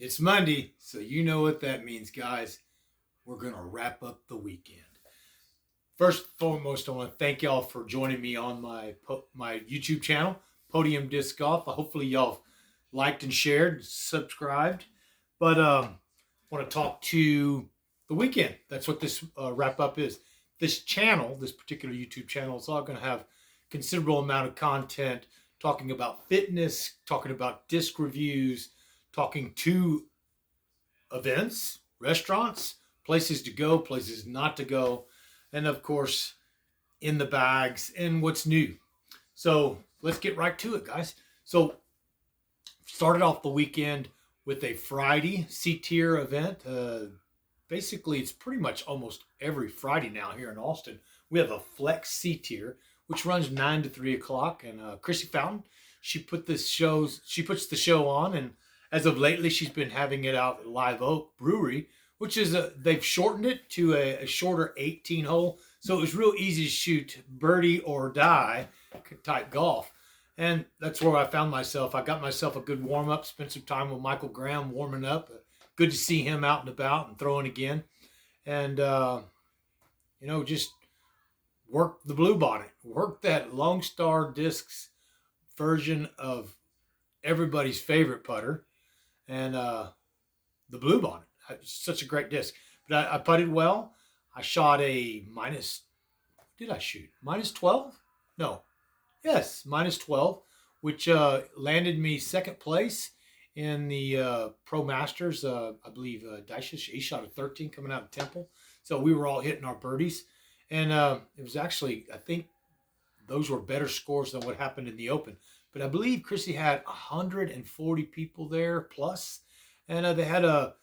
It's Monday, so you know what that means, guys. We're going to wrap up the weekend. First and foremost, I want to thank y'all for joining me on my YouTube channel, Podium Disc Golf. Hopefully, y'all liked and shared, subscribed. But I want to talk to the weekend. That's what this wrap up is. This channel, this particular YouTube channel, is all going to have considerable amount of content talking about fitness, talking about disc reviews, talking to events, restaurants, places to go, places not to go, and of course, in the bags and what's new. So let's get right to it, guys. So started off the weekend with a Friday C-tier event. Basically, it's pretty much almost every Friday now here in Austin. We have a Flex C-tier, which runs 9 to 3 o'clock. And Chrissy Fountain, she puts the show on, and as of lately, she's been having it out at Live Oak Brewery, which is they've shortened it to a shorter 18 hole, so it was real easy to shoot birdie or die type golf. And that's where I found myself. I got myself a good warm up, spent some time with Michael Graham warming up. Good to see him out and about and throwing again. And, just work the blue bonnet, work that Lone Star Discs version of everybody's favorite putter, and the blue bonnet. Such a great disc. But I putted well. I shot a minus, what did I shoot? Minus 12? No. Yes, minus 12, which landed me second place in the Pro Masters. I believe Daisha, he shot a 13 coming out of Temple. So we were all hitting our birdies. And it was actually, I think those were better scores than what happened in the Open. But I believe Chrissy had 140 people there plus, and they had a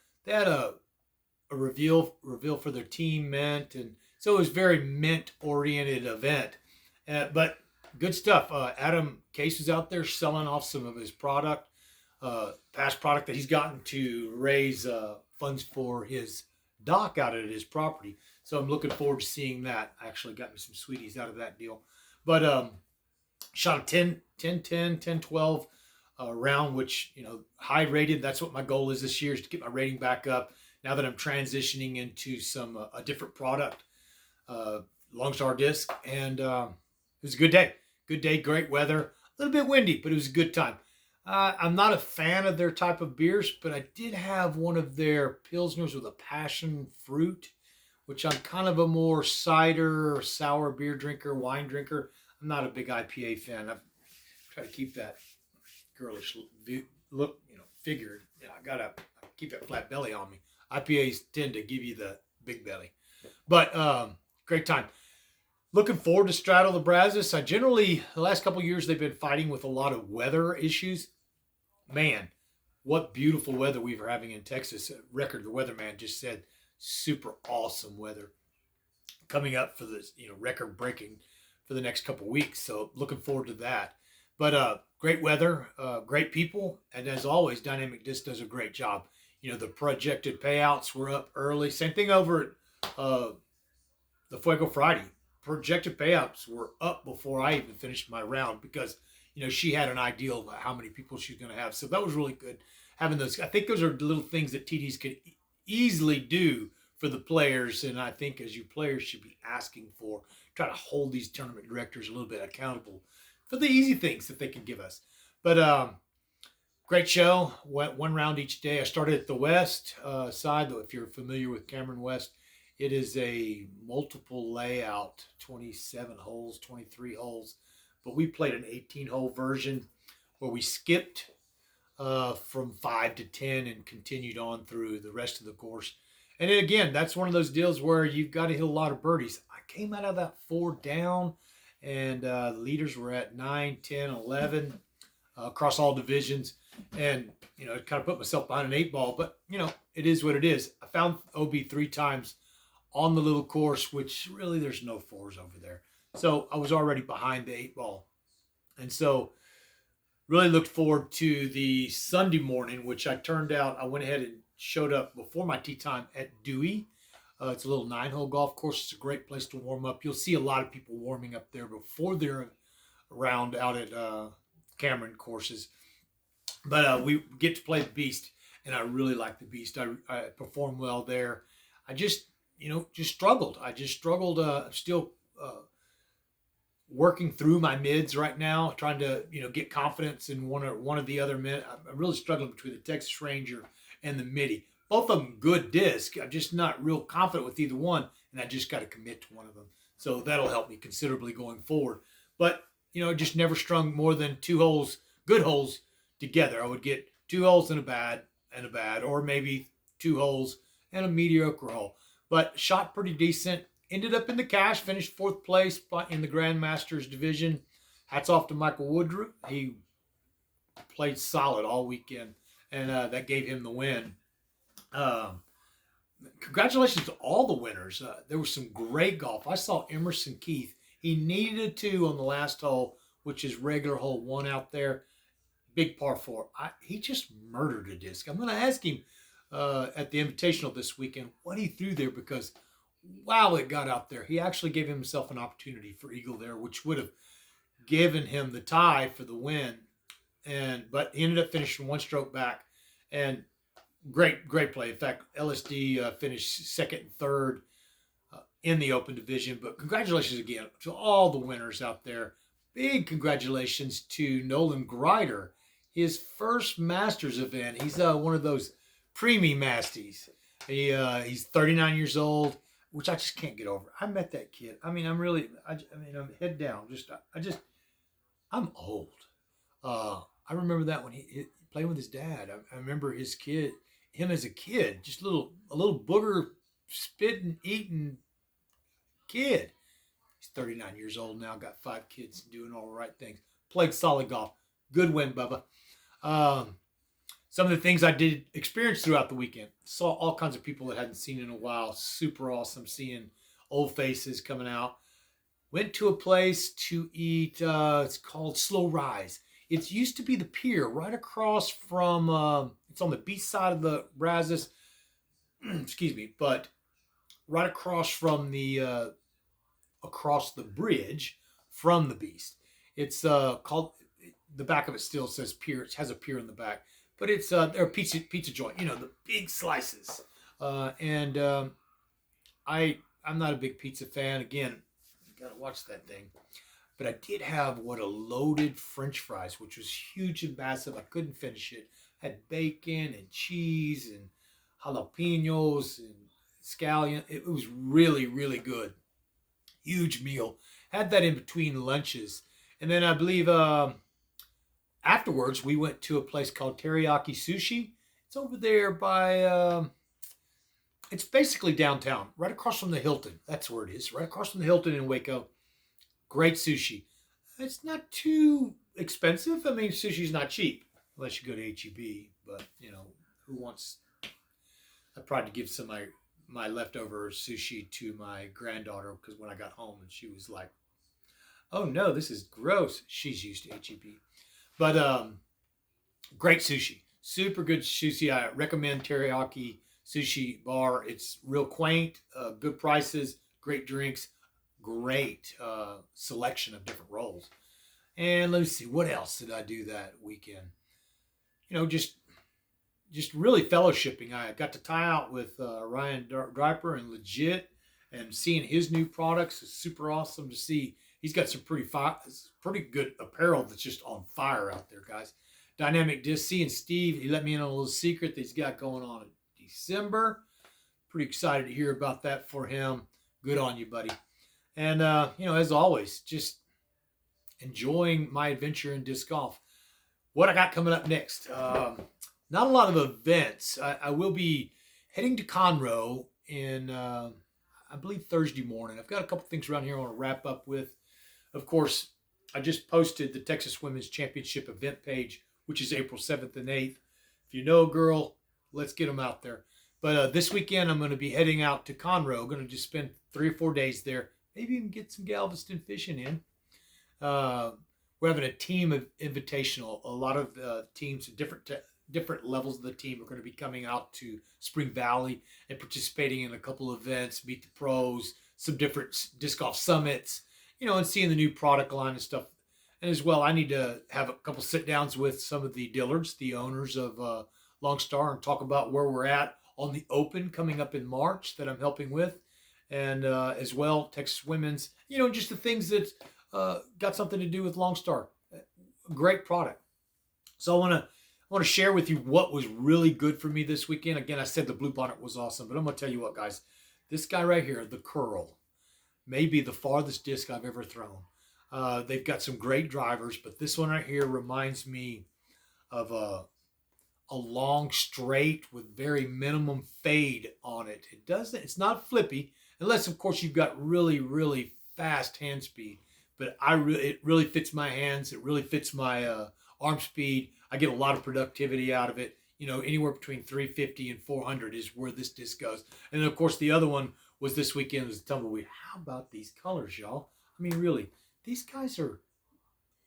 reveal for their team mint, and so it was very mint oriented event. But good stuff. Adam Case was out there selling off some of his product, past product that he's gotten to raise funds for his dock out at his property. So I'm looking forward to seeing that. I actually got me some sweeties out of that deal. But shot a 10, 10, 10, 10, 12 round, which, high rated. That's what my goal is this year, is to get my rating back up now that I'm transitioning into a different product, Lone Star Disc. And it was a good day. Good day, great weather. A little bit windy, but it was a good time. I'm not a fan of their type of beers, but I did have one of their Pilsners with a passion fruit, which I'm kind of a more cider or sour beer drinker, wine drinker. I'm not a big IPA fan. I've tried to keep that girlish look, figure. I gotta keep that flat belly on me. IPAs tend to give you the big belly, but great time. Looking forward to Straddle the Brazos. The last couple of years, they've been fighting with a lot of weather issues. Man, what beautiful weather we were having in Texas. Record, the weatherman just said, super awesome weather coming up for this, record breaking for the next couple of weeks. So looking forward to that. But great weather, great people, and as always, Dynamic Disc does a great job. The projected payouts were up early. Same thing over at the Fuego Friday. Projected payouts were up before I even finished my round because, she had an idea of how many people she's going to have. So that was really good having those. I think those are little things that TDs could easily do for the players, and I think as you players should be asking for, try to hold these tournament directors a little bit accountable for the easy things that they can give us. But great show. Went one round each day. I started at the west side, though. If you're familiar with Cameron West, it is a multiple layout, 27 holes, 23 holes. But we played an 18-hole version where we skipped from 5 to 10 and continued on through the rest of the course. And then again, that's one of those deals where you've got to hit a lot of birdies. I came out of that 4 down, and the leaders were at 9, 10, 11 across all divisions. And, it kind of put myself behind an 8 ball, but, it is what it is. I found OB 3 times on the little course, which really there's no 4s over there. So I was already behind the 8 ball. And so really looked forward to the Sunday morning, which I went ahead and showed up before my tee time at Dewey. It's a little 9-hole golf course. It's a great place to warm up. You'll see a lot of people warming up there before they're around out at Cameron courses. But we get to play the Beast. and I really like the Beast. I performed well there. I just struggled. I just struggled. I'm still working through my mids right now, trying to get confidence in one of the other mid. I'm really struggling between the Texas Ranger and the Midi. Both of them good disc. I'm just not real confident with either one, and I just got to commit to one of them. So that'll help me considerably going forward. But just never strung more than two holes, good holes together. I would get two holes and a bad, or maybe two holes and a mediocre hole. But shot pretty decent. Ended up in the cash, finished fourth place in the Grandmasters division. Hats off to Michael Woodruff. He played solid all weekend, and that gave him the win. Congratulations to all the winners. There was some great golf. I saw Emerson Keith. He needed a 2 on the last hole, which is regular hole 1 out there. Big par 4. He just murdered a disc. I'm going to ask him at the Invitational this weekend what he threw there, because wow, it got out there. He actually gave himself an opportunity for eagle there, which would have given him the tie for the win. But he ended up finishing one stroke back, and great play. In fact, LSD finished second and third in the Open Division. But congratulations again to all the winners out there. Big congratulations to Nolan Grider, his first Masters event. He's one of those preemie Masties. He's 39 years old, which I just can't get over. I met that kid. I mean, I'm head down. I'm old. I remember that when he playing with his dad. I remember him as a kid, just a little booger, spitting, eating kid. He's 39 years old now, got 5 kids, doing all the right things. Played solid golf. Good win, Bubba. Some of the things I did experience throughout the weekend. Saw all kinds of people that hadn't seen in a while. Super awesome seeing old faces coming out. Went to a place to eat. It's called Slow Rise. It used to be the pier right across from, it's on the beach side of the Brazos. Excuse me. But right across from across the bridge from the Beast. It's called, the back of it still says pier. It has a pier in the back. But it's they're a pizza joint, the big slices. I'm not a big pizza fan. Again, you gotta watch that thing. But I did have a loaded French fries, which was huge and massive. I couldn't finish it. Had bacon and cheese and jalapenos and scallion. It was really, really good. Huge meal. Had that in between lunches. And then I believe afterwards, we went to a place called Teriyaki Sushi. It's over there by, it's basically downtown, right across from the Hilton. That's where it is, right across from the Hilton in Waco. Great sushi. It's not too expensive. I mean, sushi's not cheap unless you go to H-E-B. But, who wants... I tried to give some of my leftover sushi to my granddaughter, because when I got home and she was like, oh no, this is gross. She's used to H-E-B. But great sushi. Super good sushi. I recommend Teriyaki Sushi Bar. It's real quaint, good prices, great drinks, great selection of different rolls. And let me see, what else did I do that weekend? Just really fellowshipping. I got to tie out with Ryan Draper and Legit, and seeing his new products is super awesome to see. He's got some pretty good apparel that's just on fire out there, guys. Dynamic Disc. Seeing Steve, he let me in on a little secret that he's got going on in December. Pretty excited to hear about that for him. Good on you, buddy. And, as always, just enjoying my adventure in disc golf. What I got coming up next? Not a lot of events. I will be heading to Conroe in, I believe, Thursday morning. I've got a couple things around here I want to wrap up with. Of course, I just posted the Texas Women's Championship event page, which is April 7th and 8th. If you know a girl, let's get them out there. But this weekend, I'm going to be heading out to Conroe. Going to just spend 3 or 4 days there. Maybe even get some Galveston fishing in. We're having a team of invitational. A lot of teams, different levels of the team are going to be coming out to Spring Valley and participating in a couple of events, meet the pros, some different disc golf summits, and seeing the new product line and stuff. And as well, I need to have a couple sit downs with some of the Dillards, the owners of Long Star and talk about where we're at on the Open coming up in March that I'm helping with, and as well Texas Women's. Just the things that got something to do with Long Star. Great product. So I want to share with you what was really good for me this weekend. Again, I said the Blue Bonnet was awesome, but I'm going to tell you what, guys. This guy right here, the Curl, may be the farthest disc I've ever thrown. They've got some great drivers, but this one right here reminds me of a long straight with very minimum fade on it. It's not flippy, unless of course you've got really, really fast hand speed. But it really fits my hands. It really fits my arm speed. I get a lot of productivity out of it. Anywhere between 350 and 400 is where this disc goes. And then of course the other one was this weekend was the Tumbleweed. How about these colors, y'all? I mean, really, these guys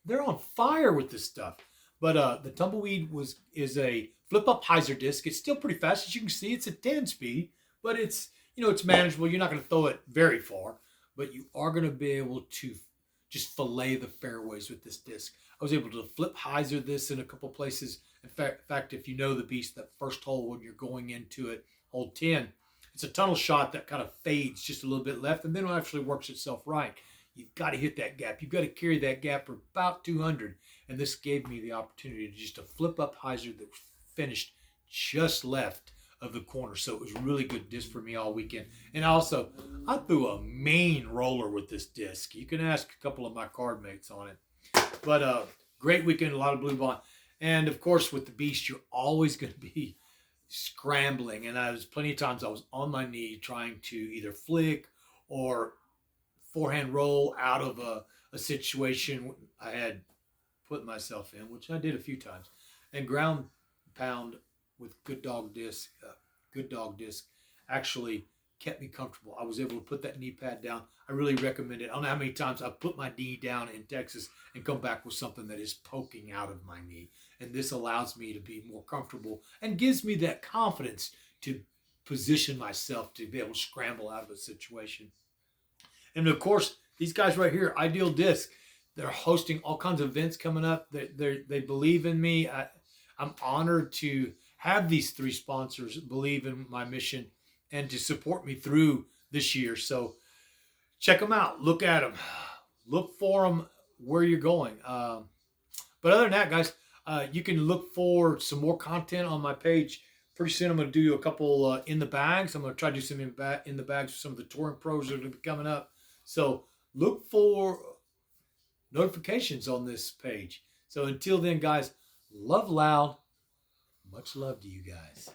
they're on fire with this stuff. But the Tumbleweed is a flip-up hyzer disc. It's still pretty fast. As you can see, it's at 10 speed, but it's manageable. You're not going to throw it very far, but you are going to be able to just fillet the fairways with this disc. I was able to flip hyzer this in a couple places. In fact, if you know the beast, that first hole when you're going into it, hole 10, it's a tunnel shot that kind of fades just a little bit left, and then it actually works itself right. You've got to hit that gap. You've got to carry that gap for about 200. And this gave me the opportunity to just flip up hyzer that finished just left of the corner. So it was really good disc for me all weekend. And also, I threw a main roller with this disc. You can ask a couple of my card mates on it. But great weekend, a lot of Blue Bonnet. And of course, with the Beast, you're always going to be scrambling. And plenty of times I was on my knee trying to either flick or forehand roll out of a situation I had put myself in, which I did a few times, and ground pound with Good Dog disc actually kept me comfortable. I was able to put that knee pad down. I really recommend it. I don't know how many times I've put my knee down in Texas and come back with something that is poking out of my knee, and this allows me to be more comfortable and gives me that confidence to position myself to be able to scramble out of a situation. And of course, these guys right here, Ideal Disc, they're hosting all kinds of events coming up. They believe in me. I'm honored to have these three sponsors believe in my mission and to support me through this year. So check them out. Look at them. Look for them where you're going. But other than that, guys, you can look for some more content on my page. Pretty soon I'm going to do a couple in the bags. I'm going to try to do some in the bags for some of the touring pros that are going to be coming up. So look for notifications on this page. So until then, guys, love loud. Much love to you guys.